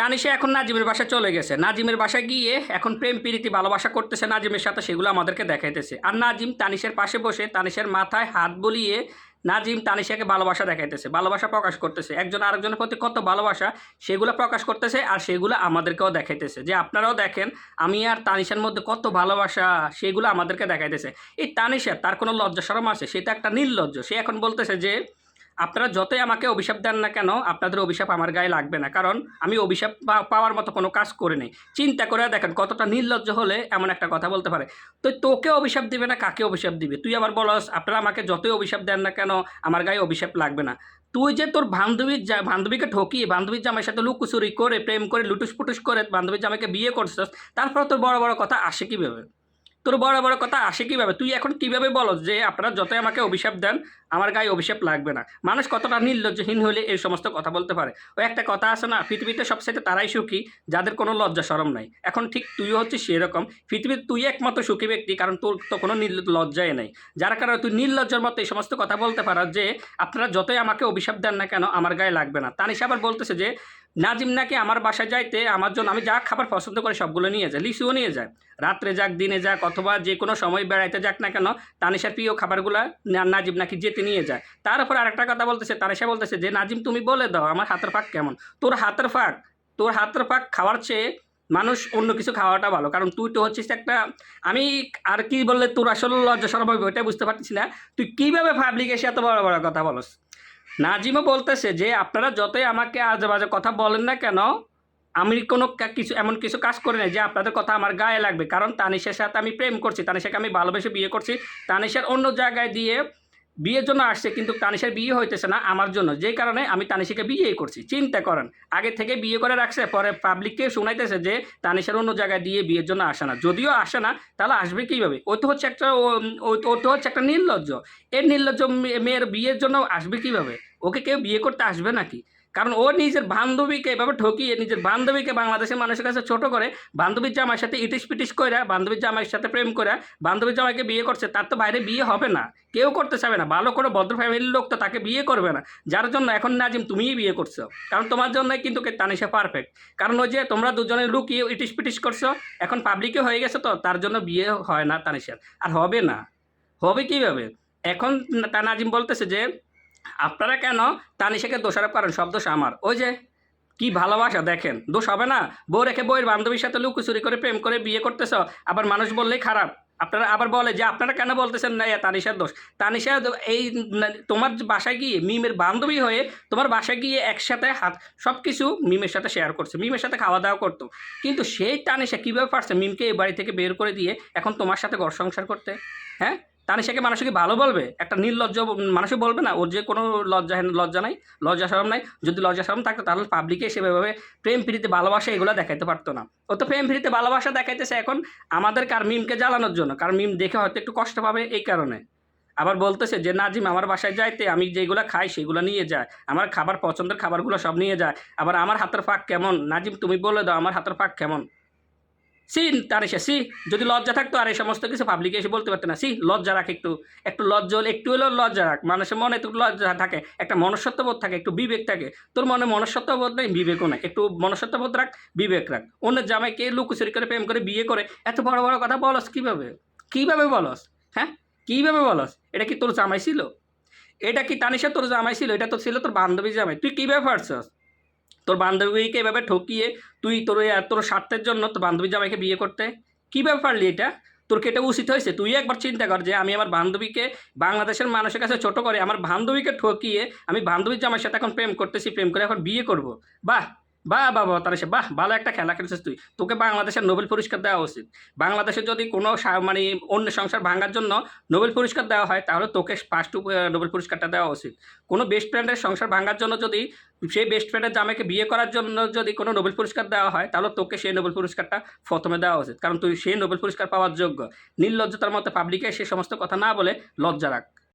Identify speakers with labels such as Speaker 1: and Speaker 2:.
Speaker 1: তানিশা এখন নাজিমের বাসায় চলে গেছে। নাজিমের বাসায় গিয়ে এখন প্রেম প্রীতি ভালোবাসা করতেছে নাজিমের সাথে, সেগুলো আমাদেরকে দেখাইতেছে। আর নাজিম তানিশের পাশে বসে তানিশের মাথায় হাত বুলিয়ে নাজিম তানিশাকে ভালোবাসা দেখাইতেছে, ভালোবাসা প্রকাশ করতেছে, একজন আরেকজনের প্রতি কত ভালোবাসা সেগুলো প্রকাশ করতেছে। আর সেগুলো আমাদেরকেও দেখাইতেছে যে আপনারাও দেখেন আমি আর তানিশার মধ্যে কত ভালোবাসা, সেগুলো আমাদেরকে দেখাইতেছে। এই তানিশা, তার কোনো লজ্জা শরম আছে? সে তো একটা নির্লজ্জ। সে এখন বলতেছে যে আপনারা যতই আমাকে অভিশাপ দেন না কেন, আপনাদের অভিশাপ আমার গায়ে লাগবে না, কারণ আমি অভিশাপ পাওয়ার মতো কোনো কাজ করে নেই। চিন্তা করে দেখেন কতটা নির্লজ্জ হলে এমন একটা কথা বলতে পারে। তো তোকে অভিশাপ দিবে না, কাকে অভিশাপ দিবে? তুই আবার বলস আপনারা আমাকে যতই অভিশাপ দেন না কেন আমার গায়ে অভিশাপ লাগবে না। তুই যে তোর বান্ধবীকে ঠকিয়ে বান্ধবীর জামাইয়ের সাথে লুকোচুরি করে প্রেম করে লুটুস পুটুস করে বান্ধবীর জামাইকে বিয়ে করছিস, তারপর তোর বড় বড় কথা আসে কীভাবে? তোর বড় বড় কথা আসে কীভাবে? তুই এখন কীভাবে বলস যে আপনারা যতই আমাকে অভিশাপ দেন আমার গায়ে অভিশাপ লাগবে না? মানুষ কতটা নির্লজ্জহীন হলে এই সমস্ত কথা বলতে পারে? ওই একটা কথা আছে না, পৃথিবীতে সবচাইতে তারাই সুখী যাদের কোনো লজ্জা শরম নাই। এখন ঠিক তুইও হচ্ছিস সেরকম। পৃথিবীতে তুই একমাত্র সুখী ব্যক্তি, কারণ তোর তো কোনো লজ্জাই নেই, যার কারণে তুই নির্লজ্জার মতো এই সমস্ত কথা বলতে পারো যে আপনারা যতই আমাকে অভিশাপ দেন না কেন আমার গায়ে লাগবে না। তানিশা আবার বলতেছে যে নাজিম নাকি আমার বাসায় যাইতে আমার জন্য আমি যা খাবার পছন্দ করি সবগুলো নিয়ে যায়, লিচুও নিয়ে যায়। রাত্রে যাক দিনে যাক অথবা যে কোনো সময় বেড়াইতে যাক না কেন তানিশার প্রিয় খাবারগুলো নাজিম নাকি যেতে নিয়ে যায়। তার উপর আরেকটা কথা বলতেছে, তানিশা বলতেছে যে নাজিম তুমি বলে দাও আমার হাতের ফাঁক কেমন? তোর হাতের ফাঁক খাওয়ার চেয়ে মানুষ অন্য কিছু খাওয়াটা ভালো, কারণ তুই তো হচ্ছিস একটা, আমি আর কি বললে তোর আসলে লজ্জা শরম হবে ওইটা বুঝতে পারছিস না। তুই কীভাবে পাবলিক এসে এত বড় বড় কথা বলস? নাজিমও বলতেছে যে আপনারা যতই আমাকে আজে বাজে কথা বলেন না কেন আমি কোনো কিছু এমন কিছু কাজ করি না যে আপনাদের কথা আমার গায়ে লাগবে, কারণ তানিশার সাথে আমি প্রেম করছি, তানিশাকে আমি ভালোবেসে বিয়ে করছি। তানিশার অন্য জায়গায় দিয়ে বিয়ের জন্য আসছে, কিন্তু তানিশার বিয়ে হইতেছে না আমার জন্য, যেই কারণে আমি তানিশাকে বিয়েই করছি। চিন্তা করেন, আগে থেকে বিয়ে করে রাখছে, পরে পাবলিককে শোনাইতেছে যে তানিশার অন্য জায়গায় দিয়ে বিয়ের জন্য আসে না। যদিও আসে না তাহলে আসবে কীভাবে? ও তো হচ্ছে একটা নির্লজ্জ। এর নির্লজ্জ মেয়ের বিয়ের জন্য আসবে কীভাবে? ওকে কেউ বিয়ে করতে আসবে নাকি? কারণ ও নিজের বান্ধবীকে এভাবে ঠকিয়ে নিজের বান্ধবীকে বাংলাদেশের মানুষের কাছে ছোট করে বান্ধবীর জামাইয়ের সাথে ইটিস পিটিস করে বান্ধবীর জামাইয়ের সাথে প্রেম করে বান্ধবীর জামাইকে বিয়ে করছে। তার তো বাইরে বিয়ে হবে না, কেউ করতে চাবে না, ভালো করে ভদ্র ফ্যামিলির লোক তো তাকে বিয়ে করবে না। যার জন্য এখন নাজিম তুমিই বিয়ে করছো, কারণ তোমার জন্যই কিন্তু তানিশা পারফেক্ট। কারণ ওই যে তোমরা দুজনে লুকিয়ে ইটিস পিটিস করছো, এখন পাবলিকে হয়ে গেছে, তো তার জন্য বিয়ে হয় না তানিশার, আর হবে না। হবে কীভাবে? এখন নাজিম বলতেছে যে আপনারা কেন তানিশাকে দোষারোপ করেন? সব দোষ আমার। ওই যে কি ভালোবাসা দেখেন, দোষ হবে না? বউ রেখে বউয়ের বান্ধবীর সাথে লুকোচুরি করে প্রেম করে বিয়ে করতেছ, আবার মানুষ বললেই খারাপ। আপনারা আবার বলে যে আপনারা কেন বলতেছেন না তানিশার দোষ? তানিশা এই তোমার বাসায় গিয়ে মিমের বান্ধবী হয়ে তোমার বাসায় গিয়ে একসাথে সব কিছু মিমের সাথে শেয়ার করছে, মিমের সাথে খাওয়া দাওয়া করতো, কিন্তু সেই তানিশা কীভাবে পারছে মিমকে এই বাড়ি থেকে বের করে দিয়ে এখন তোমার সাথে ঘর সংসার করতে? হ্যাঁ, তানিশাকে মানুষ কি ভালো বলবে? একটা নির্লজ্জ মানুষও বলবে না ওর যে কোনো লজ্জা নাই, লজ্জা শরম নাই? যদি লজ্জা শরম থাকতো তাহলে পাবলিকে সেভাবে প্রেম প্রীতি ভালোবাসা এগুলো দেখাইতে পারতো না। ও তো প্রেম প্রীতি ভালোবাসা দেখাইতেছে এখন আমাদের কার মিমকে জ্বালানোর জন্য, কারণ মিম দেখে হয়তো একটু কষ্ট পাবে এই কারণে। আবার বলতেছে যে নাজিম আমার বাসায় যাইতে আমি যেগুলো খাই সেগুলো নিয়ে যায়, আমার খাবার পছন্দের খাবারগুলো সব নিয়ে যায়, আবার আমার হাতের ফাঁক কেমন? নাজিম তুমি বলে দাও আমার হাতের ফাঁক কেমন? তানিশা যদি লজ্জা থাকতো আর এই সমস্ত কিছু পাবলিকে এসে বলতে পারতো না। লজ্জা রাখ, একটু একটু লজ্জা হলে একটু হলেও লজ্জা রাখ। মানুষের মনে একটু লজ্জা থাকে, একটা মনুষ্যত্ববোধ থাকে, একটু বিবেক থাকে। তোর মনে মনুষ্যত্ববোধ নেই, বিবেকও নাই। একটু মনুষ্যত্ববোধ রাখ, বিবেক রাখ। অন্যের জামাইকে লুকোচুরি করে প্রেম করে বিয়ে করে এত বড় বড় কথা বলস কীভাবে? কীভাবে বলস? হ্যাঁ, কীভাবে বলস? এটা কি তোর জামাই ছিল? এটা কি তানিশা তোর জামাই ছিল? এটা তো ছিল তোর বান্ধবী জামাই। তুই কীভাবে পারছস তোর বান্ধবীকে এভাবে ঠকিয়ে তুই তোর স্বার্থের জন্য তোর বান্ধবীর জামাইকে বিয়ে করতে? কীভাবে পারলি এটা? তোর কি এটা উচিত হয়েছে? তুই একবার চিন্তা কর যে আমি আমার বান্ধবীকে বাংলাদেশের মানুষের কাছে ছোট করে আমার বান্ধবীকে ঠকিয়ে আমি বান্ধবীর জামাইয়ের সাথে এখন প্রেম করতেছি, প্রেম করে এখন বিয়ে করব। বাহ বাহ বাবা তানিশা, বাহ ভালো একটা খেলা খেলছিস তুই। তোকে বাংলাদেশের নোবেল পুরস্কার দেওয়া উচিত। বাংলাদেশে যদি কোনো মানে অন্য সংসার ভাঙার জন্য নোবেল পুরস্কার দেওয়া হয় তাহলে তোকে ফার্স্ট নোবেল পুরস্কারটা দেওয়া উচিত। কোনো বেস্ট ফ্রেন্ডের সংসার ভাঙার জন্য যদি সেই বেস্ট ফ্রেন্ডের জামাইকে বিয়ে করার জন্য যদি কোনো নোবেল পুরস্কার দেওয়া হয় তাহলে তোকে সেই নোবেল পুরস্কারটা প্রথমে দেওয়া উচিত, কারণ তুই সেই নোবেল পুরস্কার পাওয়ার যোগ্য। নির্লজ্জতার মতো পাবলিকে সে সমস্ত কথা না বলে লজ্জা রাখ।